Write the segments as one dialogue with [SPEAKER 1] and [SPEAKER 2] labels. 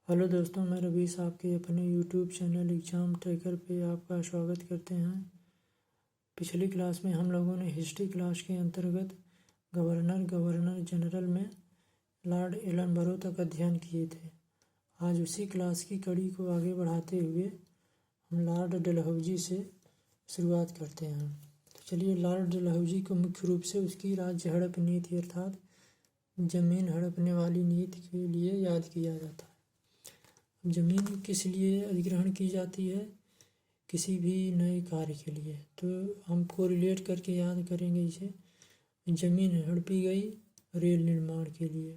[SPEAKER 1] Hello दोस्तों, मैं रवीश आपके अपने यूट्यूब चैनल एग्ज़ाम ट्रैकर पे आपका स्वागत करते हैं। पिछली क्लास में हम लोगों ने हिस्ट्री क्लास के अंतर्गत गवर्नर जनरल में लॉर्ड एलनबरो तक अध्ययन किए थे। आज उसी क्लास की कड़ी को आगे बढ़ाते हुए हम लॉर्ड डलहौजी से शुरुआत करते हैं। तो चलिए, लॉर्ड डलहौजी को मुख्य रूप से उसकी राज्य हड़प नीति अर्थात ज़मीन हड़पने वाली नीति के लिए याद किया जाता है। ज़मीन किस लिए अधिग्रहण की जाती है? किसी भी नए कार्य के लिए। तो हम कोरिलेट करके याद करेंगे इसे। ज़मीन हड़पी गई रेल निर्माण के लिए।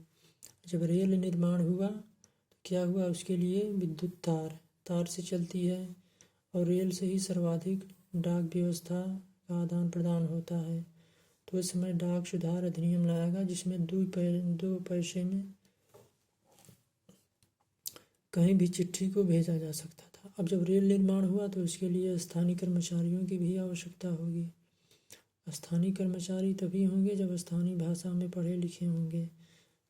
[SPEAKER 1] जब रेल निर्माण हुआ तो क्या हुआ? उसके लिए विद्युत तार से चलती है और रेल से ही सर्वाधिक डाक व्यवस्था का आदान प्रदान होता है। तो उस समय डाक सुधार अधिनियम लाया गया, जिसमें 2 पैसे में कहीं भी चिट्ठी को भेजा जा सकता था। अब जब रेल निर्माण हुआ तो उसके लिए स्थानीय कर्मचारियों की भी आवश्यकता होगी। स्थानीय कर्मचारी तभी होंगे जब स्थानीय भाषा में पढ़े लिखे होंगे।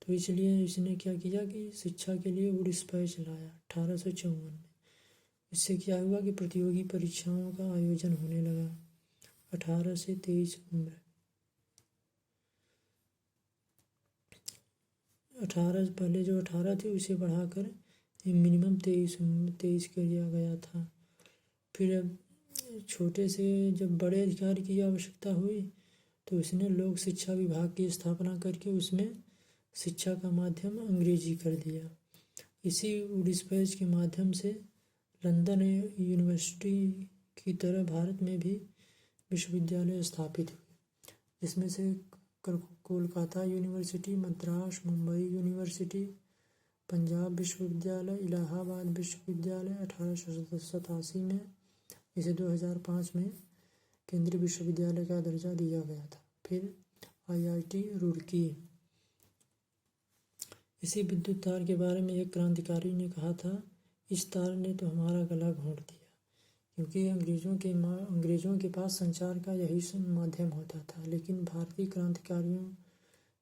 [SPEAKER 1] तो इसलिए इसने क्या किया कि शिक्षा के लिए डिस्पैच लाया 1854 में। इससे क्या हुआ कि प्रतियोगी परीक्षाओं का आयोजन होने लगा। 18 से 23 उम्र, 18 पहले जो 18 थी उसे बढ़ाकर मिनिमम 23 किया गया था। फिर अब छोटे से जब बड़े अधिकारी की आवश्यकता हुई तो उसने लोक शिक्षा विभाग की स्थापना करके उसमें शिक्षा का माध्यम अंग्रेजी कर दिया। इसी डिस्पैच के माध्यम से लंदन यूनिवर्सिटी की तरह भारत में भी विश्वविद्यालय स्थापित हुए, जिसमें से कोलकाता यूनिवर्सिटी, मद्रास, मुंबई यूनिवर्सिटी, पंजाब विश्वविद्यालय, इलाहाबाद विश्वविद्यालय 1887 में, इसे 2005 में केंद्रीय विश्वविद्यालय का दर्जा दिया गया था। फिर IIT रुड़की। इसी विद्युत तार के बारे में एक क्रांतिकारी ने कहा था, इस तार ने तो हमारा गला घोंट दिया, क्योंकि अंग्रेज़ों के पास संचार का यही माध्यम होता था, लेकिन भारतीय क्रांतिकारियों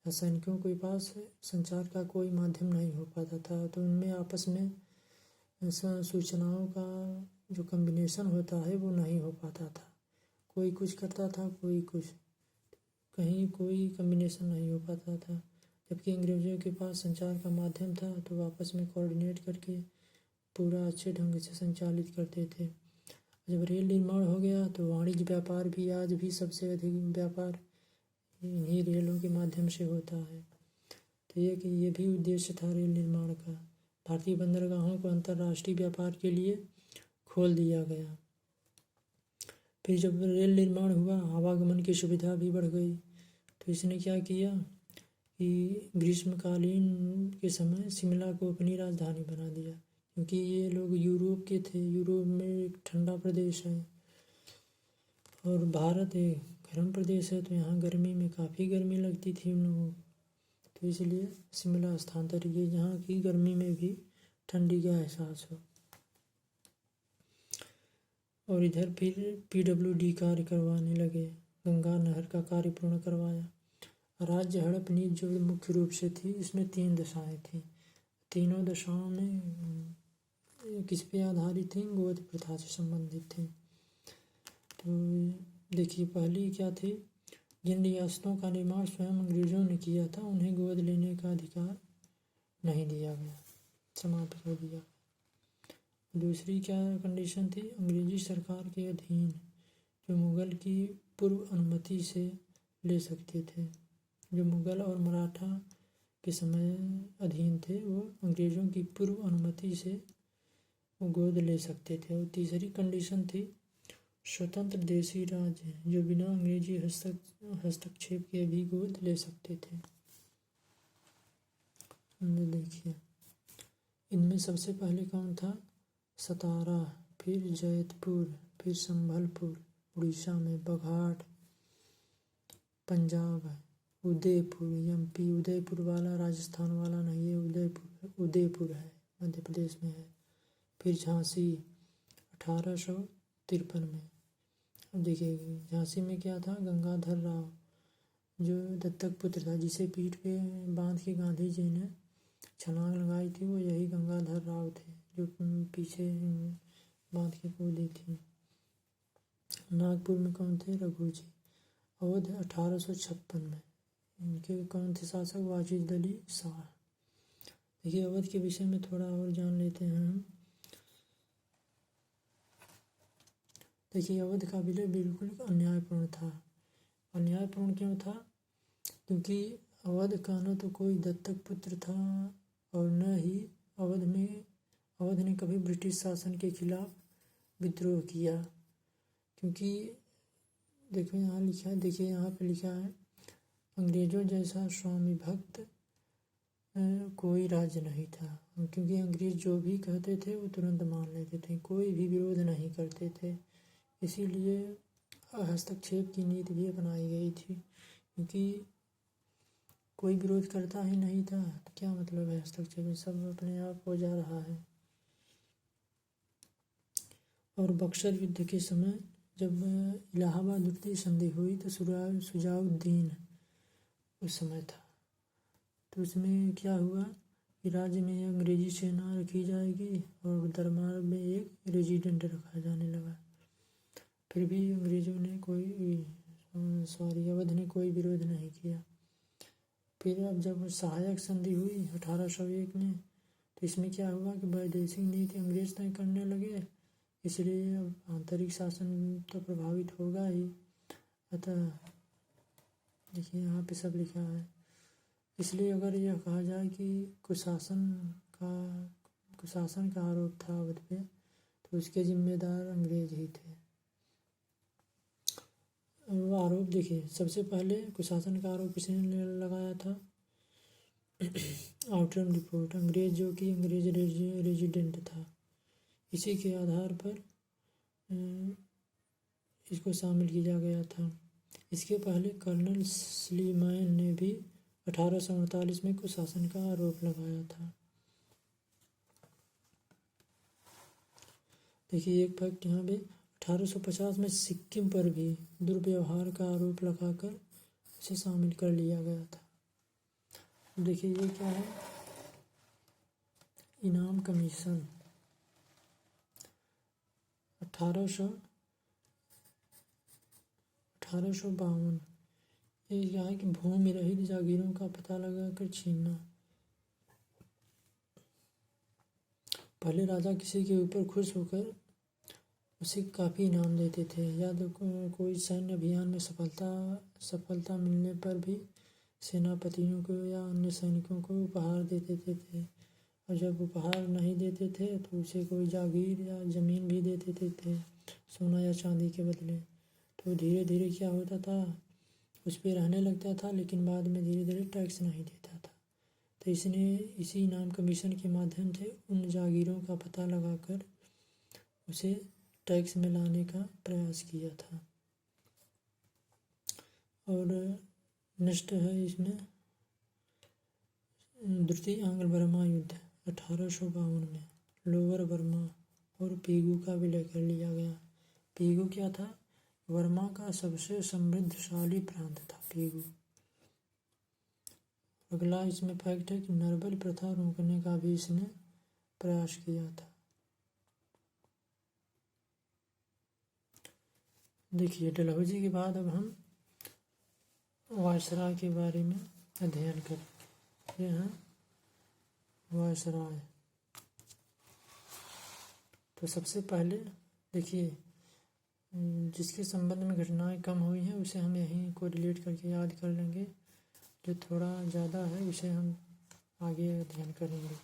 [SPEAKER 1] या सैनिकों के पास संचार का कोई माध्यम नहीं हो पाता था। तो उनमें आपस में सूचनाओं का जो कम्बिनेशन होता है वो नहीं हो पाता था। कोई कुछ करता था, कोई कुछ, कहीं कोई कम्बिनेशन नहीं हो पाता था। जबकि अंग्रेज़ों के पास संचार का माध्यम था तो आपस में कोऑर्डिनेट करके पूरा अच्छे ढंग से संचालित करते थे। जब रेल निर्माण हो गया तो वाणिज्य व्यापार भी, आज भी सबसे अधिक व्यापार इन्हीं रेलों के माध्यम से होता है। तो ये भी उद्देश्य था रेल निर्माण का। भारतीय बंदरगाहों को अंतर्राष्ट्रीय व्यापार के लिए खोल दिया गया। फिर जब रेल निर्माण हुआ, आवागमन की सुविधा भी बढ़ गई। तो इसने क्या किया कि ग्रीष्मकालीन के समय शिमला को अपनी राजधानी बना दिया, क्योंकि ये लोग यूरोप के थे। यूरोप में एक ठंडा प्रदेश है और भारत एक गर्म प्रदेश है, तो यहाँ गर्मी में काफ़ी गर्मी लगती थी उन लोगों को। तो इसलिए शिमला स्थानांतरित किए, जहाँ की गर्मी में भी ठंडी का एहसास हो। और इधर फिर PWD कार्य करवाने लगे। गंगा नहर का कार्य पूर्ण करवाया। राज्य हड़प नीति जो मुख्य रूप से थी, इसमें 3 दशाएँ थीं। तीनों दशाओं में किस पे आधारित थी? गोद प्रथा से संबंधित थी। तो देखिए, पहली क्या थी? जिन रियासतों का निर्माण स्वयं अंग्रेज़ों ने किया था उन्हें गोद लेने का अधिकार नहीं दिया गया, समाप्त कर दिया। दूसरी क्या कंडीशन थी? अंग्रेजी सरकार के अधीन जो मुगल की पूर्व अनुमति से ले सकते थे। जो मुगल और मराठा के समय अधीन थे वो अंग्रेज़ों की पूर्व अनुमति से वो गोद ले सकते थे। और तीसरी कंडीशन थी स्वतंत्र देशी राज्य जो बिना अंग्रेजी हस्तक्षेप के भी गोद ले सकते थे। देखिए, इनमें सबसे पहले कौन था? सतारा, फिर जैतपुर, फिर संभलपुर उड़ीसा में, बघाट पंजाब, उदयपुर MP, उदयपुर वाला राजस्थान वाला नहीं है, उदयपुर है, मध्य प्रदेश में है। फिर झांसी 1853 में। अब देखिए, झांसी में क्या था? गंगाधर राव जो दत्तक पुत्र था, जिसे पीठ पे बांध के गांधी जी ने छलांग लगाई थी वो यही गंगाधर राव थे, जो पीछे बांध के कूदी थी। नागपुर में कौन थे? रघु जी। अवध 1856 में। इनके कौन थे शासक? वाजिद अली शाह। देखिए अवध के विषय में थोड़ा और जान लेते हैं हम। देखिए अवध का विलय बिल्कुल अन्यायपूर्ण था। अन्यायपूर्ण क्यों था? क्योंकि अवध का न तो कोई दत्तक पुत्र था और न ही अवध ने कभी ब्रिटिश शासन के खिलाफ विद्रोह किया। क्योंकि देखो यहाँ लिखा है, देखिए यहाँ पे लिखा है, अंग्रेजों जैसा स्वामी भक्त कोई राज्य नहीं था। क्योंकि अंग्रेज जो भी कहते थे वो तुरंत मान लेते थे, कोई भी विरोध नहीं करते थे। इसीलिए हस्तक्षेप की नीति भी अपनाई गई थी, क्योंकि कोई विरोध करता ही नहीं था तो क्या मतलब है हस्तक्षेप, सब अपने आप हो जा रहा है। और बक्सर युद्ध के समय जब इलाहाबाद उल्टी संधि हुई तो सुजाउद्दीन उस समय था, तो उसमें क्या हुआ कि राज्य में अंग्रेजी सेना रखी जाएगी और दरबार में एक रेजिडेंट रखा जाने लगा। फिर भी अंग्रेजों ने अवध ने कोई विरोध नहीं किया। फिर अब जब सहायक संधि हुई 1801 में, तो इसमें क्या हुआ कि वैदेशिक नीति अंग्रेज तय करने लगे, इसलिए अब आंतरिक शासन तो प्रभावित होगा ही। अतः देखिए यहाँ पे सब लिखा है। इसलिए अगर यह कहा जाए कि कुशासन का आरोप था अवध पे, तो उसके जिम्मेदार अंग्रेज ही थे। आरोप देखिए, सबसे पहले कुशासन का आरोप किसने लगाया था? आउटरम रिपोर्ट, अंग्रेज जो कि अंग्रेज रेजिडेंट था, इसी के आधार पर इसको शामिल किया गया था। इसके पहले कर्नल स्लीमैन ने भी 1848 में कुशासन का आरोप लगाया था। देखिए एक फैक्ट यहाँ पे, 1850 में सिक्किम पर भी दुर्व्यवहार का आरोप लगाकर उसे शामिल कर लिया गया था। देखिए ये क्या है, इनाम कमीशन 1852। ये क्या है कि भूमि रहित जागीरों का पता लगाकर छीनना। पहले राजा किसी के ऊपर खुश होकर उसे काफ़ी इनाम देते थे, या तो कोई सैन्य अभियान में सफलता मिलने पर भी सेनापतियों को या अन्य सैनिकों को उपहार देते थे। और जब उपहार नहीं देते थे तो उसे कोई जागीर या ज़मीन भी दे देते थे सोना या चांदी के बदले। तो धीरे धीरे क्या होता था, उस पर रहने लगता था, लेकिन बाद में धीरे धीरे टैक्स नहीं देता था। तो इसने इसी इनाम कमीशन के माध्यम से उन जागीरों का पता लगाकर उसे टैक्स में लाने का प्रयास किया था। और नेक्स्ट है इसमें द्वितीय आंग्ल बर्मा युद्ध 1852 में लोअर बर्मा और पीगू का विलय कर लिया गया। पीगू क्या था? बर्मा का सबसे समृद्धशाली प्रांत था पीगू। अगला इसमें फैक्ट है कि नरबल प्रथा रोकने का भी इसने प्रयास किया था। देखिए डलहौजी के बाद अब हम वायसराय के बारे में अध्ययन करें। ये है वायसराय। तो सबसे पहले देखिए, जिसके संबंध में घटनाएं कम हुई हैं उसे हम यहीं को रिलेट करके याद कर लेंगे, जो थोड़ा ज़्यादा है उसे हम आगे अध्ययन करेंगे।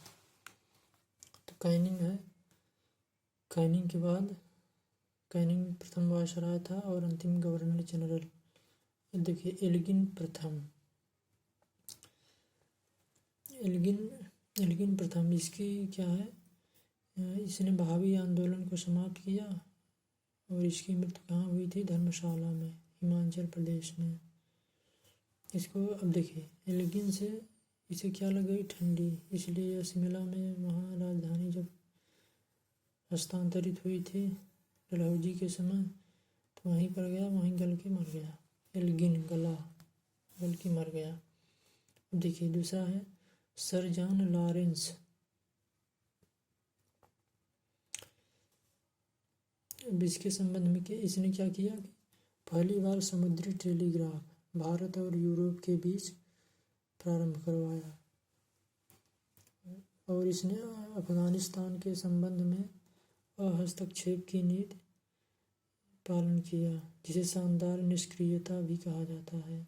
[SPEAKER 1] तो कैनिंग है, कैनिंग के बाद कैनिंग प्रथम वायसराय था और अंतिम गवर्नर जनरल। देखिए एल्गिन प्रथम इसकी क्या है, इसने बहावी आंदोलन को समाप्त किया और इसकी मृत्यु कहाँ हुई थी? धर्मशाला में, हिमाचल प्रदेश में। इसको अब देखिए एल्गिन से इसे क्या लग गई? ठंडी, इसलिए शिमला में वहाँ राजधानी जब हस्तांतरित हुई थी डलहौजी के समय, तो वहीं पर गया, वहीं गल के मर गया। एल्गिन गल के मर गया। अब देखिए दूसरा है सर जॉन लॉरेंस। अब इसके संबंध में इसने क्या किया कि पहली बार समुद्री टेलीग्राफ भारत और यूरोप के बीच प्रारंभ करवाया और इसने अफगानिस्तान के संबंध में हस्तक्षेप की नीति पालन किया, जिसे शानदार निष्क्रियता भी कहा जाता है।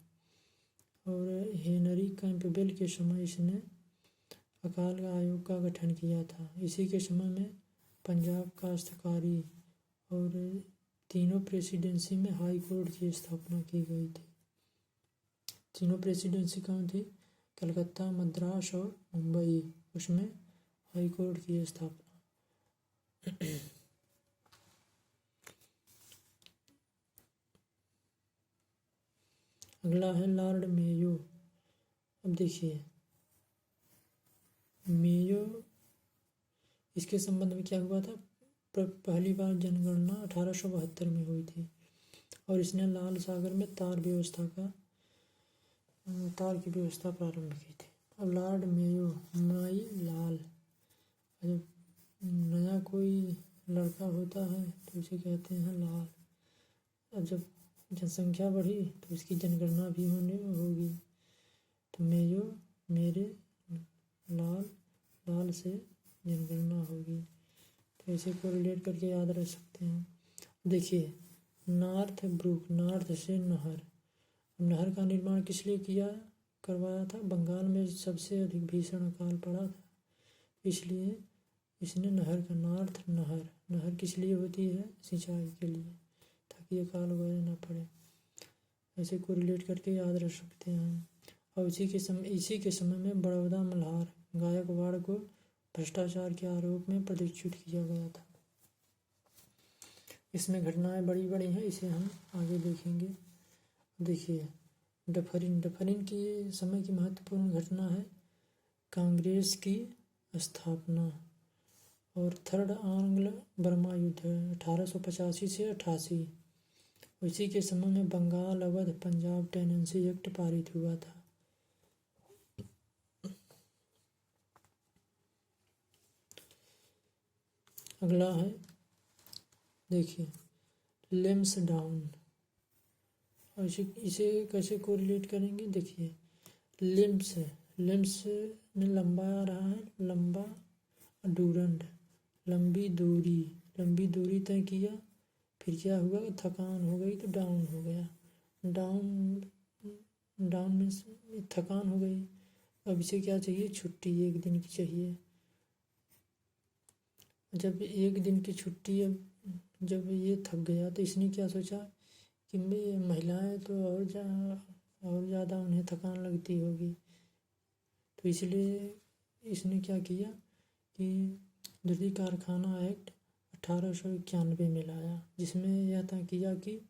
[SPEAKER 1] और हेनरी कैंपबेल के समय इसने अकाल आयोग का गठन किया था। इसी के समय में पंजाब काश्तकारी और तीनों प्रेसिडेंसी में हाई कोर्ट की स्थापना की गई थी। तीनों प्रेसिडेंसी कौन थी? कलकत्ता, मद्रास और मुंबई। उसमें हाई कोर्ट की स्थापना। अगला है लॉर्ड मेयो। अब देखिए मेयो, इसके संबंध में क्या हुआ था? पहली बार जनगणना 1872 में हुई थी और इसने लाल सागर में तार की व्यवस्था प्रारंभ की थी। अब लॉर्ड मेयो, माई लाल। जब नया कोई लड़का होता है तो उसे कहते हैं लाल। अब जब जनसंख्या बढ़ी तो इसकी जनगणना भी होगी। तो मेयो मेरे, लाल लाल से जनगणना होगी। तो इसे को रिलेट करके याद रख सकते हैं। देखिए नॉर्थ ब्रुक, नॉर्थ से नहर। नहर का निर्माण किस लिए करवाया था? बंगाल में सबसे अधिक भीषण अकाल पड़ा था, इसलिए इसने नहर का नहर किस लिए होती है? सिंचाई के लिए, ताकि अकाल वगैरह ना पड़े। ऐसे को रिलेट करके याद रख सकते हैं। और इसी के समय में बड़ौदा मल्हार गायकवाड़ को भ्रष्टाचार के आरोप में पदच्युत किया गया था। इसमें घटनाएं बड़ी बड़ी हैं, इसे हम आगे देखेंगे। देखिए डफरिन की समय की महत्वपूर्ण घटना है कांग्रेस की स्थापना और थर्ड आंग्ल बर्मा युद्ध 1885 से 88। इसी के समय में बंगाल, अवध, पंजाब टेनेंसी एक्ट पारित हुआ था। अगला है देखिए लेम्सडाउन। और इसे कैसे कोरिलेट करेंगे? देखिए लिम्स में लंबा आ रहा है, लंबा डूरंड, लंबी दूरी तय किया। फिर क्या हुआ? थकान हो गई तो डाउन हो गया। डाउन में थकान हो गई। अब इसे क्या चाहिए? छुट्टी 1 दिन की चाहिए। जब 1 दिन की छुट्टी, अब जब ये थक गया तो इसने क्या सोचा कि महिलाएं तो और ज़्यादा उन्हें थकान लगती होगी, तो इसलिए इसने क्या किया कि दिल्ली कारखाना एक्ट 1891 में लाया, जिसमें यह तय किया कि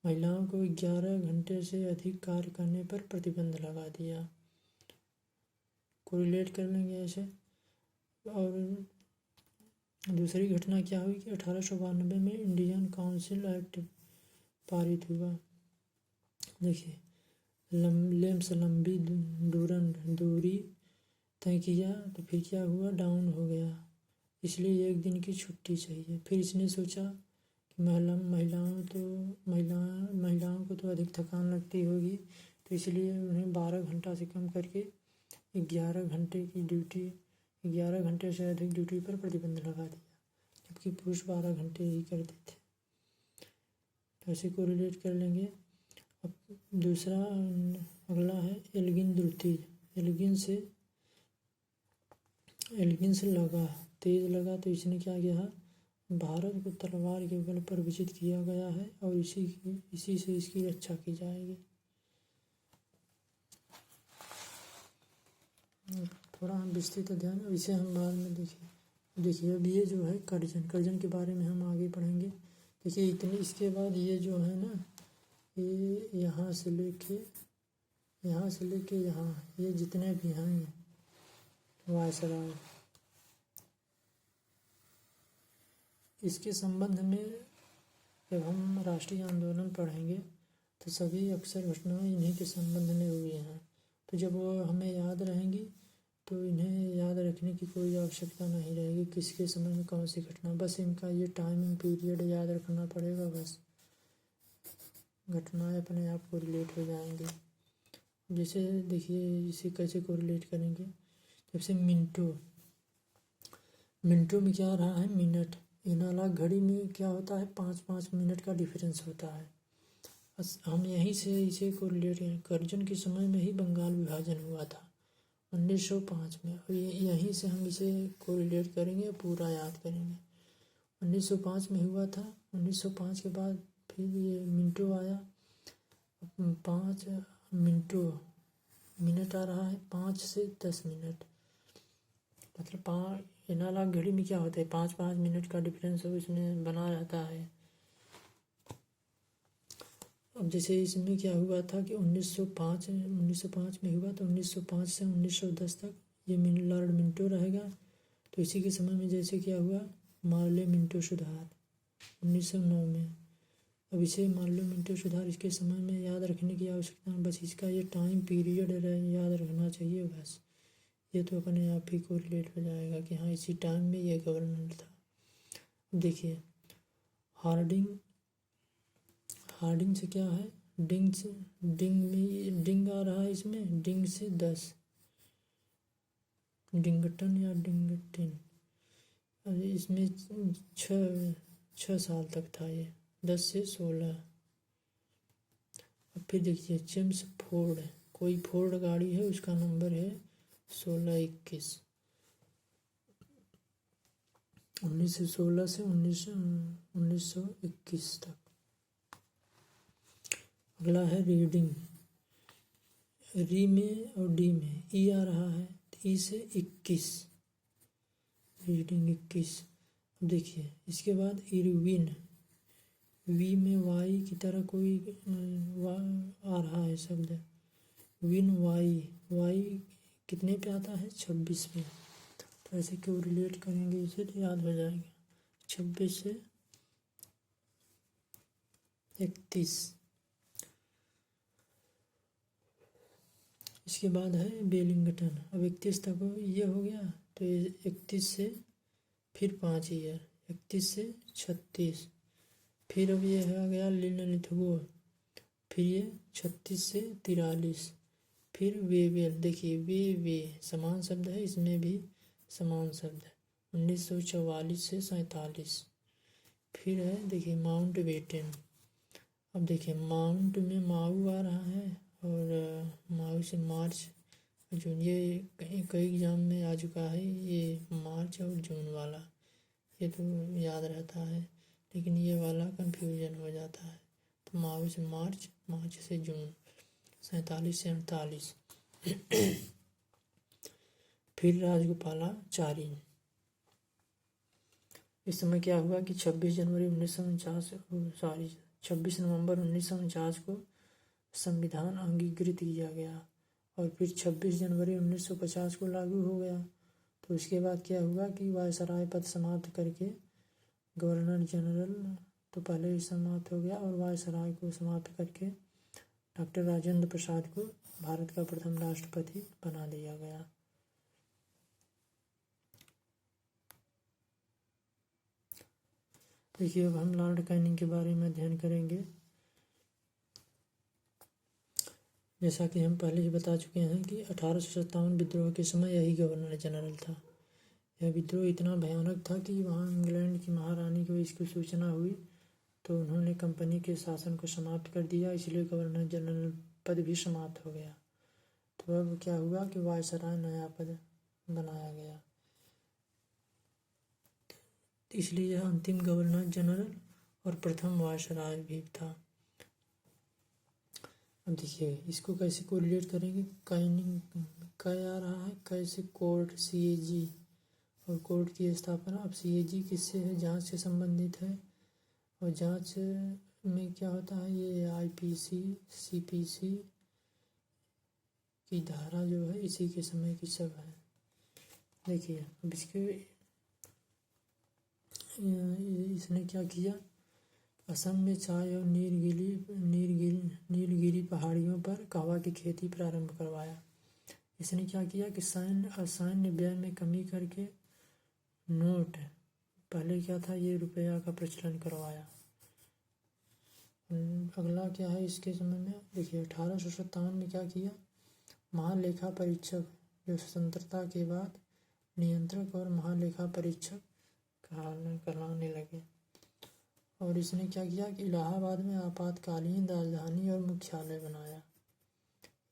[SPEAKER 1] महिलाओं को 11 घंटे से अधिक कार्य करने पर प्रतिबंध लगा दिया। कोरिलेट कर लेंगे ऐसे। और दूसरी घटना क्या हुई कि 1892 में इंडियन काउंसिल एक्ट पारित हुआ। देखिए लेम्स लंबी दूरी तय किया तो फिर क्या हुआ? डाउन हो गया, इसलिए 1 दिन की छुट्टी चाहिए। फिर इसने सोचा कि महिलाओं को तो अधिक थकान लगती होगी, तो इसलिए उन्हें 12 घंटा से कम करके 11 घंटे की ड्यूटी, 11 घंटे से अधिक ड्यूटी पर प्रतिबंध लगा दिया, जबकि पुरुष 12 घंटे ही करते थे। तो ऐसे को रिलेट कर लेंगे। अब दूसरा अगला है एल्गिन द्रुति। एल्गिन से तेज लगा तो इसने क्या किया? भारत को तलवार के बल पर विजित किया गया है और इसी से इसकी रक्षा की जाएगी। थोड़ा हम विस्तृत अध्ययन, इसे हम बाद में देखिए। अब ये जो है कर्जन के बारे में हम आगे पढ़ेंगे। देखिए इतनी, इसके बाद ये जो है ना, ये यहाँ से लेके यहाँ, ये जितने भी हैं वायसराय, इसके संबंध में जब हम राष्ट्रीय आंदोलन पढ़ेंगे तो सभी अक्सर घटनाएं इन्हीं के संबंध में हुई हैं। तो जब वो हमें याद रहेंगी तो इन्हें याद रखने की कोई आवश्यकता नहीं रहेगी किसके समय में कौन सी घटना, बस इनका ये टाइमिंग पीरियड याद रखना पड़ेगा, बस घटनाएं अपने आप को रिलेट हो जाएंगी। जैसे देखिए इसे कैसे कोरिलेट करेंगे, जैसे मिनटों में क्या रहा है मिनट, एनालॉग घड़ी में क्या होता है 5-5 मिनट का डिफरेंस होता है। हम यहीं से इसे कोरिलेट करें, कर्जन के समय में ही बंगाल विभाजन हुआ था 1905 में, और यहीं से हम इसे कोरिलेट करेंगे, पूरा याद करेंगे। 1905 में हुआ था, 1905 के बाद फिर ये मिनटों आया, 5 मिनट आ रहा है 5 से 10 मिनट, मतलब एनालॉग घड़ी में क्या होता है 5-5 मिनट का डिफरेंस हो इसमें बना रहता है। अब जैसे इसमें क्या हुआ था कि 1905 में हुआ, तो 1905 से 1910 तक ये लॉर्ड मिंटो रहेगा। तो इसी के समय में जैसे क्या हुआ मार्ले मिंटो सुधार 1909 में, अब इसे मार्ले मिंटो सुधार इसके समय में याद रखने की आवश्यकता है, बस इसका ये टाइम पीरियड याद रखना चाहिए, बस ये तो अपने आप ही को रिलेट हो जाएगा कि हाँ इसी टाइम में ये गवर्नमेंट था। देखिए हार्डिंग से क्या है, डिंग आ रहा है इसमें, डिंग से 10, डिंगटन या डिंगटिन, इसमें 6 साल तक था ये, 10 से 16। अब फिर देखिए जेम्स फोर्ड, कोई फोर्ड गाड़ी है उसका नंबर है 1621, 1916 से 1921 तक। अगला है रीडिंग, री में और डी में ई आ रहा है, ई से 21, रीडिंग 21। अब देखिए इसके बाद इरविन, वी में वाई की तरह कोई आ रहा है शब्द, विन वाई कितने पे आता है 26 पे, तो ऐसे क्यों रिलेट करेंगे इसे तो याद हो जाएगा 26 से 31। इसके बाद है बेलिंगटन, अब 31 तक ये हो गया, तो 31 से फिर 5 ईयर, 31 से 36, फिर अब ये आ गया लिथगो, फिर ये 36 से 43, फिर वेवेल, देखिए वे समान शब्द है, इसमें भी समान शब्द है, 1944 से 47। फिर है देखिए माउंट बेटन, अब देखिए माउंट में माऊ आ रहा है और माऊ से मार्च जून, ये कई एग्जाम में आ चुका है, ये मार्च और जून वाला ये तो याद रहता है, लेकिन ये वाला कंफ्यूजन हो जाता है। तो माऊ से मार्च, मार्च से जून, 47 से 48। फिर राजगोपालाचारी, इस समय क्या हुआ कि 26 नवंबर 1949 को संविधान अंगीकृत किया गया और फिर 26 जनवरी 1950 को लागू हो गया। तो उसके बाद क्या हुआ कि वायसराय पद समाप्त करके गवर्नर जनरल तो पहले ही समाप्त हो गया, और वायसराय को समाप्त करके डॉक्टर राजेंद्र प्रसाद को भारत का प्रथम राष्ट्रपति बना दिया गया। देखिए अब हम लॉर्ड कैनिंग के बारे में अध्ययन करेंगे। जैसा कि हम पहले ही बता चुके हैं कि 1857 विद्रोह के समय यही गवर्नर जनरल था। यह विद्रोह इतना भयानक था कि वहाँ इंग्लैंड की महारानी को इसकी सूचना हुई, तो उन्होंने कंपनी के शासन को समाप्त कर दिया, इसलिए गवर्नर जनरल पद भी समाप्त हो गया। तो अब क्या हुआ कि वायसराय नया पद बनाया गया, इसलिए यह अंतिम गवर्नर जनरल और प्रथम वायसराय भी था। अब देखिए इसको कैसे कोरिलेट करेंगे, कैनिंग कै आ रहा है, कैसे कोर्ट CAG और कोर्ट की स्थापना। अब CAG किससे है, जांच से संबंधित है, और जांच में क्या होता है ये IPC CPC की धारा जो है इसी के समय की सब है। देखिए अब इसने क्या किया, असम में चाय और नीलगिरी पहाड़ियों पर कहवा की खेती प्रारंभ करवाया। इसने क्या किया कि सैन्य व्यय में कमी करके नोट, पहले क्या था ये रुपया का प्रचलन करवाया। अगला क्या है इसके समय में, देखिए 1857 में क्या किया, महालेखा परीक्षक जो स्वतंत्रता के बाद नियंत्रक और महालेखा परीक्षक कहलाने लगे। और इसने क्या किया कि इलाहाबाद में आपातकालीन राजधानी और मुख्यालय बनाया।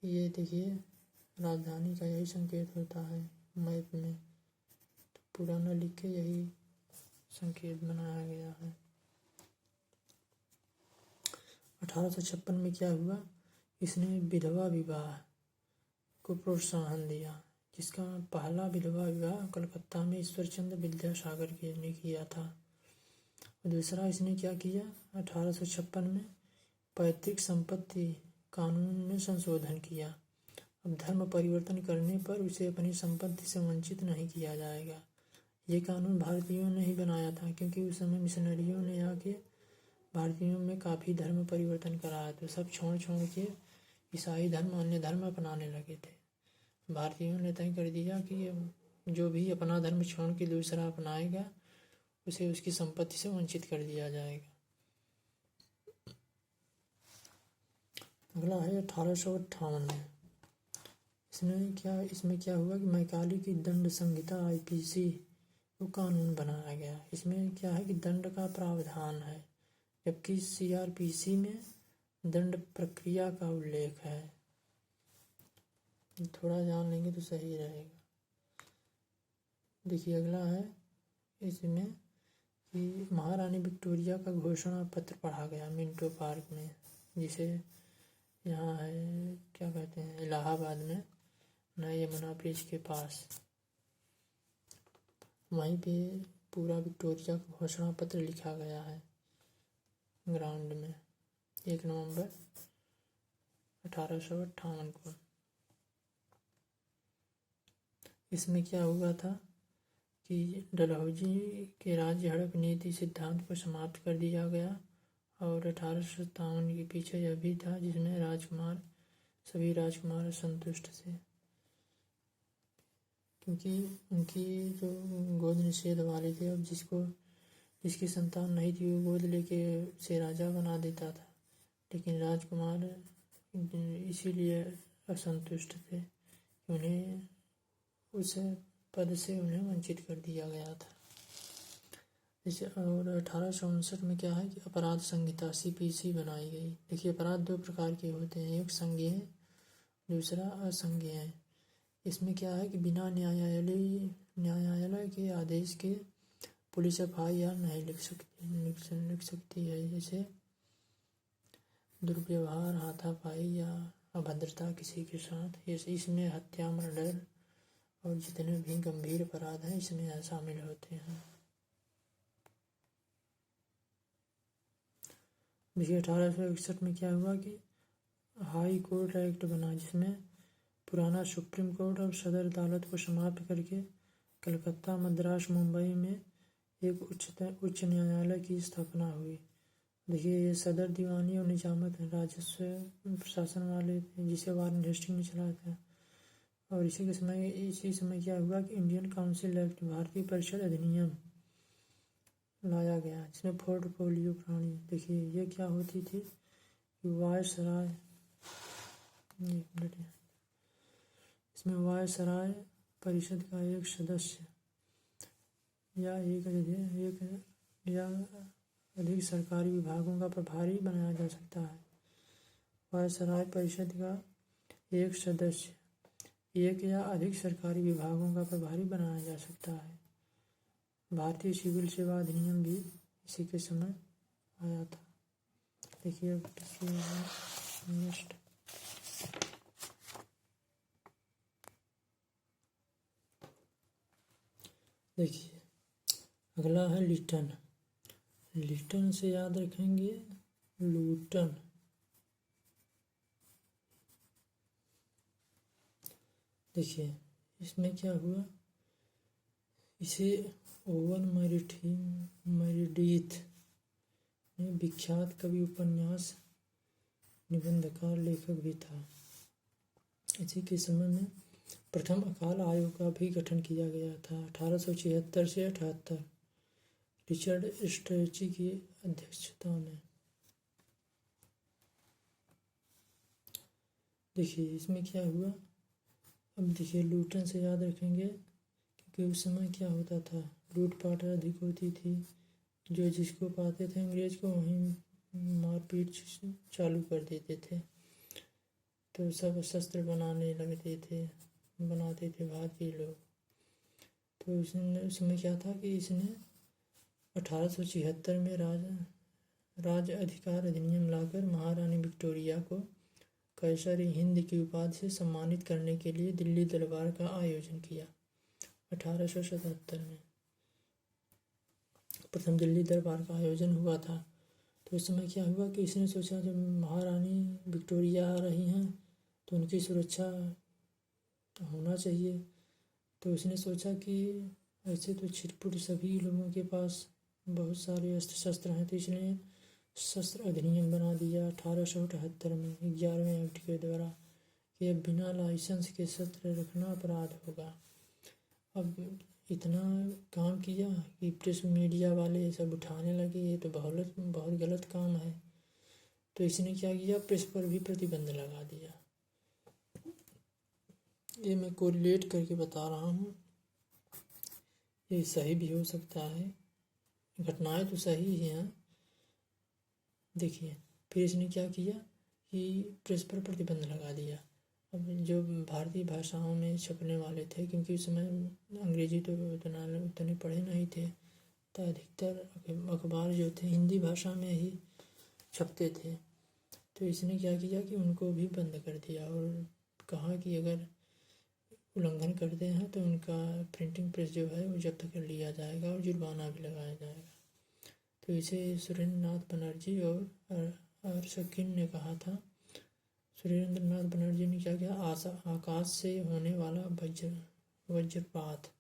[SPEAKER 1] ये देखिए राजधानी का यही संकेत होता है मैप में, तो पुराना लिख के यही संकेत बनाया गया है। 1856 में क्या हुआ, इसने विधवा विवाह को प्रोत्साहन दिया, जिसका पहला विधवा विवाह कलकत्ता में ईश्वरचंद्र विद्यासागर ने किया था। और दूसरा इसने क्या किया, 1856 में पैतृक संपत्ति कानून में संशोधन किया। अब धर्म परिवर्तन करने पर उसे अपनी संपत्ति से वंचित नहीं किया जाएगा। ये कानून भारतीयों ने ही बनाया था, क्योंकि उस समय मिशनरियों ने आके भारतीयों में काफ़ी धर्म परिवर्तन कराया, तो सब छोड़ के ईसाई धर्म अन्य धर्म अपनाने लगे थे। भारतीयों ने तय कर दिया कि जो भी अपना धर्म छोड़ के दूसरा अपनाएगा उसे उसकी संपत्ति से वंचित कर दिया जाएगा। अगला है 1858 में, इसमें क्या हुआ कि मैकाले की दंड संहिता IPC को कानून बनाया गया। इसमें क्या है कि दंड का प्रावधान है, जबकि CRPC में दंड प्रक्रिया का उल्लेख है। थोड़ा जान लेंगे तो सही रहेगा। देखिए अगला है इसमें कि महारानी विक्टोरिया का घोषणा पत्र पढ़ा गया मिंटो पार्क में, जिसे यहाँ है क्या कहते हैं इलाहाबाद में नए यमुना ब्रिज के पास, वहीं पे पूरा विक्टोरिया का घोषणा पत्र लिखा गया है ग्राउंड में 1 नवंबर 1858 को। इसमें क्या हुआ था कि डलहौजी के राज्य हड़प नीति सिद्धांत को समाप्त कर दिया गया। और 1857 के पीछे यह भी था जिसमें सभी राजकुमार संतुष्ट थे, क्योंकि उनकी जो गोद निषेध वाले थे, अब जिसकी संतान नहीं थी वो गोद लेके उसे राजा बना देता था, लेकिन राजकुमार इसीलिए असंतुष्ट थे कि उन्हें उस पद से उन्हें वंचित कर दिया गया था। जैसे और 1859 में क्या है कि अपराध संहिता CPC बनाई गई। देखिए अपराध 2 प्रकार के होते हैं, एक संज्ञेय दूसरा असंज्ञेय। इसमें क्या है कि बिना न्यायालय के आदेश के पुलिस FIR नहीं लिख सकती है। जैसे दुर्व्यवहार, हाथापाई या अभद्रता किसी के साथ, इसमें हत्या, मर्डर और जितने भी गंभीर अपराध हैं इसमें शामिल होते हैं। देखिए 1861 में क्या हुआ कि हाई कोर्ट एक्ट बना, जिसमें पुराना सुप्रीम कोर्ट और सदर अदालत को समाप्त करके कलकत्ता, मद्रास, मुंबई में एक उच्च न्यायालय की स्थापना हुई। देखिए ये सदर, दीवानी और निजामत राजस्व प्रशासन वाले थे, जिसे वारेन हेस्टिंग ने चलाया था। और इसी समय क्या हुआ कि इंडियन काउंसिल एक्ट, भारतीय परिषद अधिनियम लाया गया, जिसमें पोर्टफोलियो प्राणी, देखिए ये क्या होती थी कि वायसराय, इसमें वायसराय परिषद का एक सदस्य या अधिक सरकारी विभागों का प्रभारी बनाया जा सकता है। वायसराय परिषद का एक सदस्य एक या अधिक सरकारी विभागों का प्रभारी बनाया जा सकता है। भारतीय सिविल सेवा अधिनियम भी इसी के समय आया था। देखिए नेक्स्ट, देखिए अगला है लिटन। लिटन से याद रखेंगे लूटन। देखिए इसमें क्या हुआ, इसे ओवन मेरिडिथ ने विख्यात कवि, उपन्यास, निबंधकार, लेखक भी था। इसी के समय में प्रथम अकाल आयोग का भी गठन किया गया था 1876 से 78 रिचर्ड स्ट्रेची की अध्यक्षता में। देखिए इसमें क्या हुआ, अब देखिए लूटन से याद रखेंगे क्योंकि उस समय क्या होता था, लूटपाट अधिक होती थी, जो जिसको पाते थे अंग्रेज को वहीं मारपीट चालू कर देते थे। तो सब शस्त्र बनाने बनाते थे भारतीय लोग। तो उसमें क्या था कि इसने 1876 में राज अधिकार अधिनियम लाकर महारानी विक्टोरिया को कैसर हिंद की उपाधि से सम्मानित करने के लिए दिल्ली दरबार का आयोजन किया। 1877 में प्रथम दिल्ली दरबार का आयोजन हुआ था। तो उस समय क्या हुआ कि इसने सोचा जब महारानी विक्टोरिया आ रही हैं तो उनकी सुरक्षा होना चाहिए। तो उसने सोचा कि ऐसे तो छिटपुट सभी लोगों के पास बहुत सारे अस्त्र शस्त्र हैं, तो इसने शस्त्र अधिनियम बना दिया 1878 में 11वें एक्ट के द्वारा कि अब बिना लाइसेंस के शस्त्र रखना अपराध होगा। अब इतना काम किया कि प्रेस मीडिया वाले सब उठाने लगे, ये तो बहुत गलत काम है। तो इसने क्या किया, प्रेस पर भी प्रतिबंध लगा दिया। ये मैं कोरिलेट करके बता रहा हूँ, ये सही भी हो सकता है, घटनाएं तो सही ही हैं। देखिए फिर इसने क्या किया कि प्रेस पर प्रतिबंध लगा दिया। अब जो भारतीय भाषाओं में छपने वाले थे, क्योंकि उस समय अंग्रेजी तो उतने पढ़े नहीं थे, तो अधिकतर अखबार जो थे हिंदी भाषा में ही छपते थे। तो इसने क्या किया कि उनको भी बंद कर दिया और कहा कि अगर उल्लंघन करते हैं तो उनका प्रिंटिंग प्रेस जो है वो जब्त कर लिया जाएगा और जुर्माना भी लगाया जाएगा। तो इसे सुरेंद्र नाथ बनर्जी और अरशकीन ने कहा था। सुरेंद्र नाथ बनर्जी ने क्या किया, आकाश से होने वाला वज्रपात,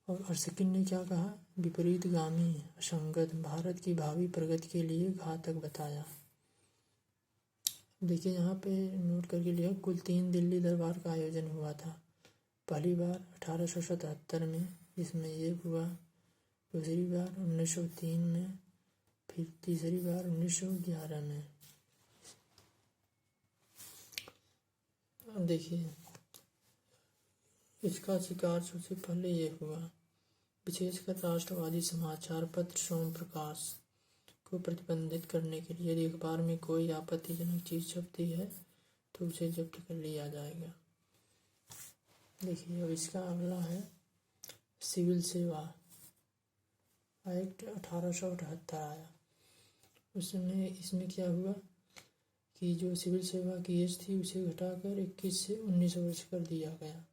[SPEAKER 1] और अरशकीन ने क्या कहा, विपरीतगामी असंगत भारत की भावी प्रगति के लिए घातक बताया। देखिए यहाँ पे नोट करके लिया, कुल 3 दिल्ली दरबार का आयोजन हुआ था। पहली बार 1877 में, जिसमें ये हुआ, दूसरी बार 1903 में, फिर तीसरी बार 1911 में। देखिए इसका शिकार सबसे पहले ये हुआ, विशेषकर राष्ट्रवादी समाचार पत्र सोम प्रकाश को प्रतिबंधित करने के लिए। यदि अखबार में कोई आपत्तिजनक चीज़ छपती है तो उसे जब्त कर लिया जाएगा। देखिए अब इसका अगला है सिविल सेवा एक्ट 1878 आया। इसमें क्या हुआ कि जो सिविल सेवा की एज थी उसे घटाकर 21 से 19 वर्ष कर दिया गया।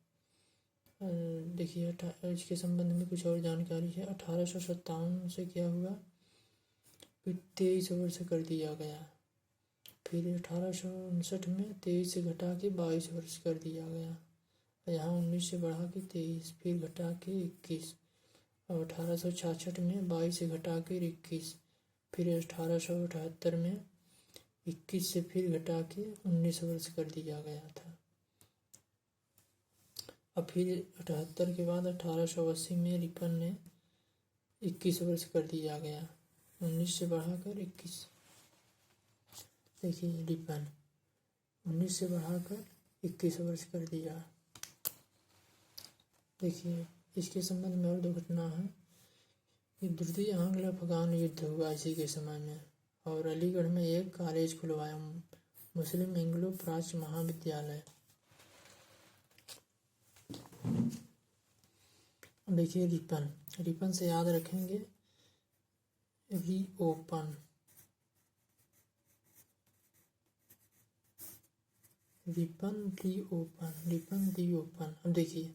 [SPEAKER 1] देखिए इसके संबंध में कुछ और जानकारी है। 1857 से क्या हुआ, फिर 23 वर्ष कर दिया गया। फिर 1859 में 23 से घटा के 22 वर्ष कर दिया गया। यहाँ 19 से बढ़ा के 23, फिर घटा के 21। और 1866 में 22 से घटा के 21, फिर 1878 में 21 से फिर घटा के 19 वर्ष कर दिया गया था। अब फिर 78 के बाद 1880 में रिपन ने 21 वर्ष कर दिया गया, 19 से बढ़ाकर 21। देखिए रिपन 19 से बढ़ाकर 21 वर्ष कर दिया। देखिए इसके संबंध में और 2 घटना है कि द्वितीय आंग्ल अफगान युद्ध हुआ इसी के समय में, और अलीगढ़ में एक कॉलेज खुलवाया, मुस्लिम एंग्लो प्राच्य महाविद्यालय। देखिए रिपन से याद रखेंगे रीओपन, रिपन रीओपन। अब देखिए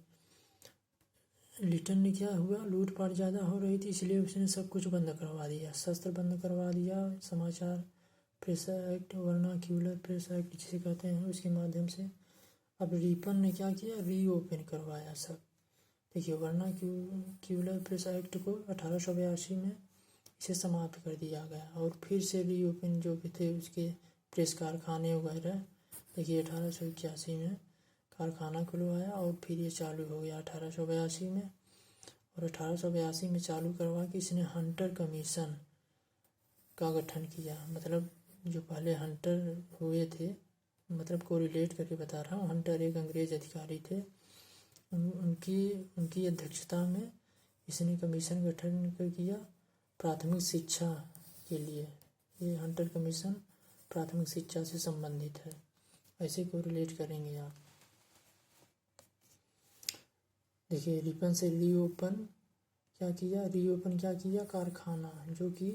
[SPEAKER 1] लिटन ने क्या हुआ, लूटपाट ज़्यादा हो रही थी इसलिए उसने सब कुछ बंद करवा दिया, शस्त्र बंद करवा दिया, समाचार press act, vernacular press act जिसे कहते हैं उसके माध्यम से। अब रिपन ने क्या किया, रीओपन करवाया सब। देखिए वर्नाक्यूलर प्रेस एक्ट को 1882 में इसे समाप्त कर दिया गया और फिर से रीओपन जो भी थे उसके प्रेस कारखाने वगैरह, देखिए 1881 में कारखाना खुलवाया और फिर ये चालू हो गया 1882 में। और 1882 में चालू करवा के इसने हंटर कमीशन का गठन किया। मतलब जो पहले हंटर हुए थे, मतलब को रिलेट करके बता रहा हूँ, हंटर एक अंग्रेज अधिकारी थे, उनकी अध्यक्षता में इसने कमीशन गठन किया प्राथमिक शिक्षा के लिए। ये हंटर कमीशन प्राथमिक शिक्षा से संबंधित है, ऐसे को रिलेट करेंगे आप। देखिए रिपन से रीओपन क्या किया, कारखाना जो कि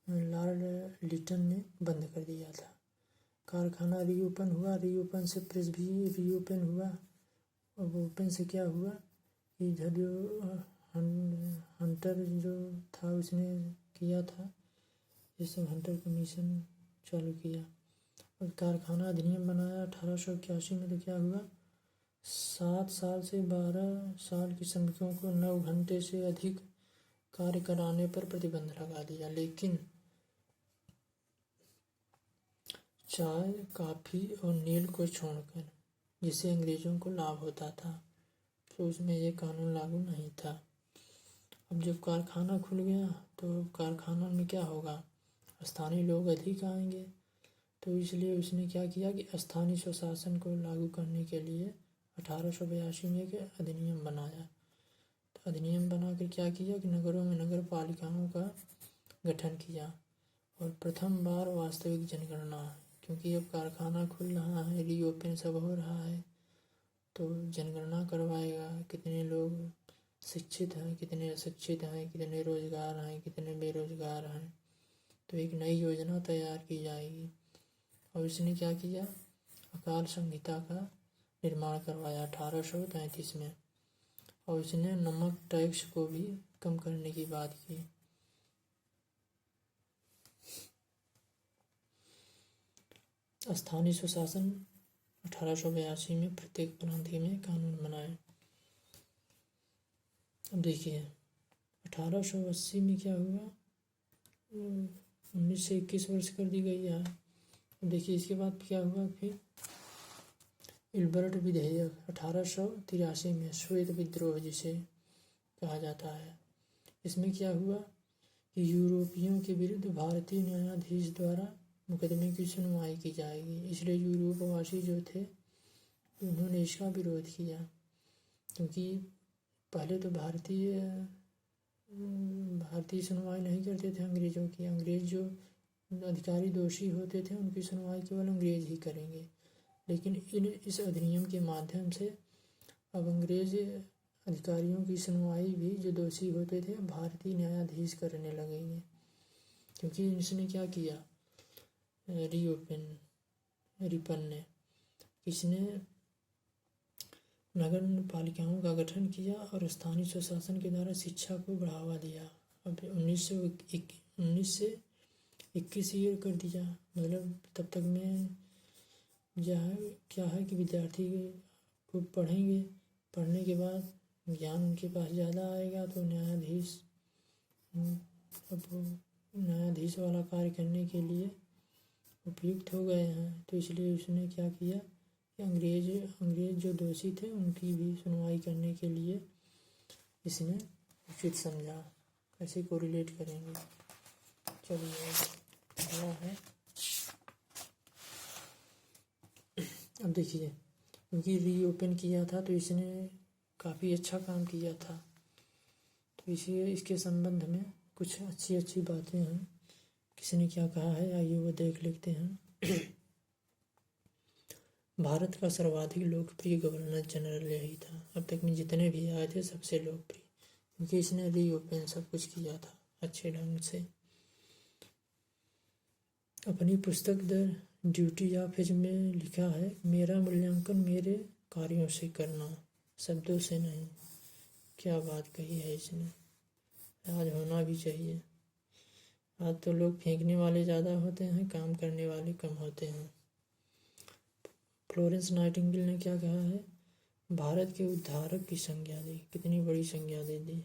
[SPEAKER 1] लॉर्ड लिटन ने बंद कर दिया था। कारखाना रीओपन हुआ, रीओपन से प्रेस भी रीओपन हुआ। अब ओपन से क्या हुआ कि इधर जो हंटर जो था उसने किया था, ये सब हंटर कमीशन चालू किया। और कारखाना अधिनियम बनाया 1881 में। तो क्या हुआ, 7 साल से 12 साल के श्रमिकों को 9 घंटे से अधिक कार्य कराने पर प्रतिबंध लगा दिया। लेकिन चाय, कॉफ़ी और नील को छोड़कर जिससे अंग्रेजों को लाभ होता था, तो उसमें ये कानून लागू नहीं था। अब जब कारखाना खुल गया तो कारखाना में क्या होगा, स्थानीय लोग अधिक आएंगे। तो इसलिए उसने क्या किया कि स्थानीय स्वशासन को लागू करने के लिए 1882 में एक अधिनियम बनाया। तो अधिनियम बनाकर क्या किया कि नगरों में नगर पालिकाओं का गठन किया। और प्रथम बार वास्तविक जनगणना, क्योंकि अब कारखाना खुल रहा है, रीओपन सब हो रहा है, तो जनगणना करवाएगा कितने लोग शिक्षित हैं, कितने अशिक्षित हैं, कितने रोजगार हैं, कितने बेरोजगार हैं। तो एक नई योजना तैयार की जाएगी। और इसने क्या किया, अकाल संहिता का निर्माण करवाया 1833 में। और इसने नमक टैक्स को भी कम करने की बात की। स्थानीय स्वशासन 1882 में प्रत्येक प्रांत में कानून बनाए। अब देखिए 1880 में क्या हुआ, 19 से 21 वर्ष कर दी गई है। देखिए इसके बाद क्या हुआ, फिर इल्बर्ट विधेयक 1883 में, श्वेत विद्रोह जिसे कहा जाता है। इसमें क्या हुआ कि यूरोपियों के विरुद्ध भारतीय न्यायाधीश द्वारा मुकदमे की सुनवाई की जाएगी। इसलिए यूरोपवासी जो थे उन्होंने इसका विरोध किया, क्योंकि पहले तो भारतीय सुनवाई नहीं करते थे अंग्रेजों की। अंग्रेज जो अधिकारी दोषी होते थे उनकी सुनवाई केवल अंग्रेज ही करेंगे। लेकिन इस अधिनियम के माध्यम से अब अंग्रेज अधिकारियों की सुनवाई भी जो दोषी होते थे भारतीय न्यायाधीश करने लगेंगे। क्योंकि इसने क्या किया, रिपन ने इसने नगर पालिकाओं का गठन किया और स्थानीय स्वशासन के द्वारा शिक्षा को बढ़ावा दिया। अब 19 से 21 ईयर कर दिया। मतलब तब तक में क्या है कि विद्यार्थी खूब पढ़ेंगे, पढ़ने के बाद ज्ञान उनके पास ज़्यादा आएगा तो न्यायाधीश वाला कार्य करने के लिए उपयुक्त हो गए हैं। तो इसलिए उसने क्या किया कि अंग्रेज जो दोषी थे उनकी भी सुनवाई करने के लिए इसने उचित समझा। ऐसे को रिलेट करेंगे। चलिए अगला है, अब देखिए क्योंकि रीओपन किया था तो इसने काफ़ी अच्छा काम किया था। तो इसके संबंध में कुछ अच्छी बातें हैं। किसने क्या कहा है आइए वो देख लेते हैं। भारत का सर्वाधिक लोकप्रिय गवर्नर जनरल यही था। अब तक में जितने भी आए थे सबसे लोकप्रिय, क्योंकि इसने रीओपन सब कुछ किया था अच्छे ढंग से। अपनी पुस्तक द ड्यूटी ऑफ एज में लिखा है, मेरा मूल्यांकन मेरे कार्यों से करना, शब्दों से नहीं। क्या बात कही है इसने, आज होना भी चाहिए। आज तो लोग फेंकने वाले ज़्यादा होते हैं, काम करने वाले कम होते हैं। फ्लोरेंस नाइटिंगेल ने क्या कहा है, भारत के उद्धारक की संज्ञा दी। कितनी बड़ी संज्ञा दे दी,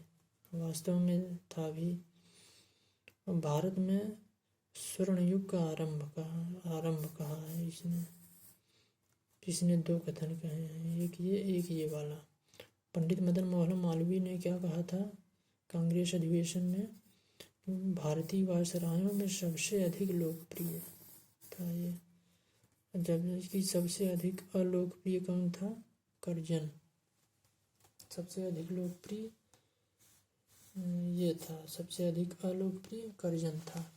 [SPEAKER 1] वास्तव में था भी। भारत में स्वर्ण युग का आरंभ कहा है इसने। इसने दो कथन कहे हैं, एक ये वाला। पंडित मदन मोहन मालवीय ने क्या कहा था कांग्रेस अधिवेशन में, भारतीय वायसरायों में सबसे अधिक लोकप्रिय था ये, जबकि सबसे अधिक अलोकप्रिय कौन था, कर्जन। सबसे अधिक लोकप्रिय ये था, सबसे अधिक अलोकप्रिय कर्जन था।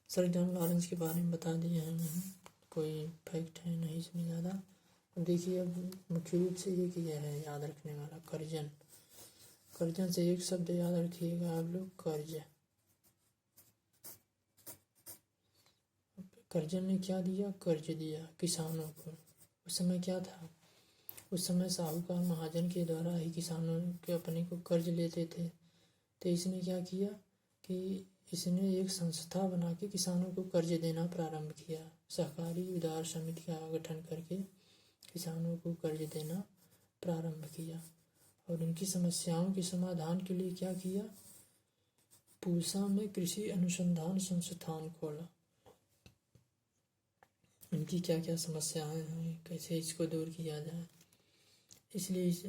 [SPEAKER 1] सर जॉन लॉरेंस के बारे में बता दिए हैं, कोई फैक्ट है नहीं इसमें ज़्यादा। अब देखिए, अब मुख्य रूप से ये किया है याद रखने वाला, कर्जन। कर्जन से एक शब्द याद रखिएगा आप लोग, कर्ज। कर्जन ने क्या दिया, कर्ज दिया किसानों को। उस समय क्या था, उस समय साहूकार महाजन के द्वारा ही किसानों के अपने को कर्ज लेते थे। तो इसने क्या किया कि इसने एक संस्था बना के किसानों को कर्ज देना प्रारंभ किया। सहकारी उधार समिति का गठन करके किसानों को कर्ज देना प्रारंभ किया और उनकी समस्याओं के समाधान के लिए क्या किया, पूसा में कृषि अनुसंधान संस्थान खोला। उनकी क्या क्या समस्याएं हैं, कैसे इसको दूर किया जाए, इसलिए इस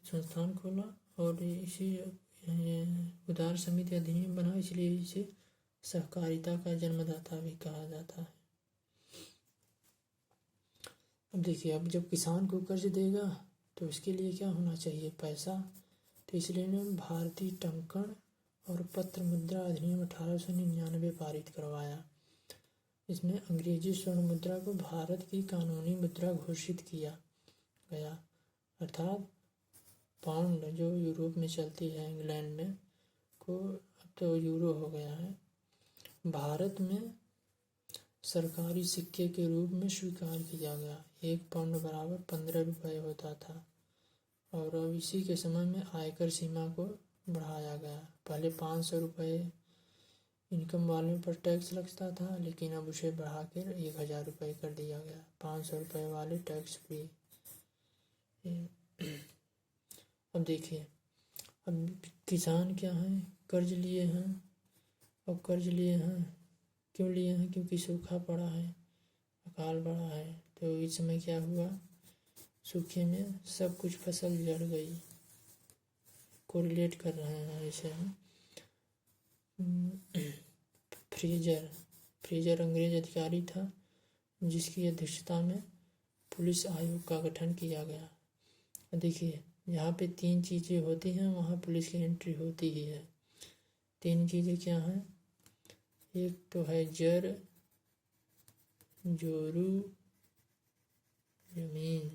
[SPEAKER 1] संस्थान खोला और इसी उदार समिति अधिनियम बना, इसलिए इसे सहकारिता का जन्मदाता भी कहा जाता है। अब देखिए, अब जब किसान को कर्ज देगा तो उसके लिए क्या होना चाहिए, पैसा। तो इसलिए ने भारतीय टंकण और पत्र मुद्रा अधिनियम 1899 पारित करवाया। इसमें अंग्रेजी स्वर्ण मुद्रा को भारत की कानूनी मुद्रा घोषित किया गया, अर्थात पाउंड जो यूरोप में चलती है, इंग्लैंड में को अब तो यूरो हो गया है, भारत में सरकारी सिक्के के रूप में स्वीकार किया गया। 1 पाउंड बराबर 15 रुपये होता था और अब इसी के समय में आयकर सीमा को बढ़ाया गया। पहले 500 रुपये इनकम वाले पर टैक्स लगता था, लेकिन अब उसे बढ़ा कर 1000 रुपये कर दिया गया। 500 रुपये वाले टैक्स फ्री। अब देखिए, अब किसान क्या हैं, कर्ज लिए हैं। अब कर्ज लिए हैं, क्यों लिए हैं, क्योंकि सूखा पड़ा है, अकाल पड़ा है। तो इस समय क्या हुआ, सूखे में सब कुछ फसल जड़ गई। कोरिलेट कर रहे हैं इसे हम। फ्रेजर अंग्रेज अधिकारी था जिसकी अध्यक्षता में पुलिस आयोग का गठन किया गया। देखिए, यहाँ पे 3 चीज़ें होती हैं, वहाँ पुलिस की एंट्री होती ही है। 3 चीज़ें क्या हैं, एक तो है जर, जोरू, जमीन।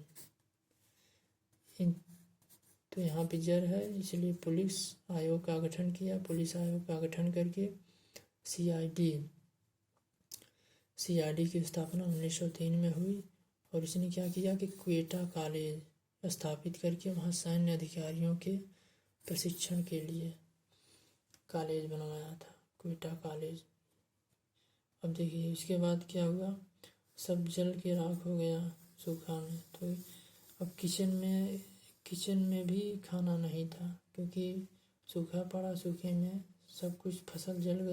[SPEAKER 1] तो यहाँ पे जर है, इसलिए पुलिस आयोग का गठन किया। पुलिस आयोग का गठन करके सीआईडी की स्थापना 1903 में हुई और इसने क्या किया कि क्वेटा कॉलेज स्थापित करके वहाँ सैन्य अधिकारियों के प्रशिक्षण के लिए कॉलेज बनवाया था, क्वेटा कॉलेज। अब देखिए, इसके बाद क्या हुआ, सब जल के राख हो गया सूखा में। तो अब किचन में भी खाना नहीं था, क्योंकि सूखा पड़ा, सूखे में सब कुछ फसल जल गया।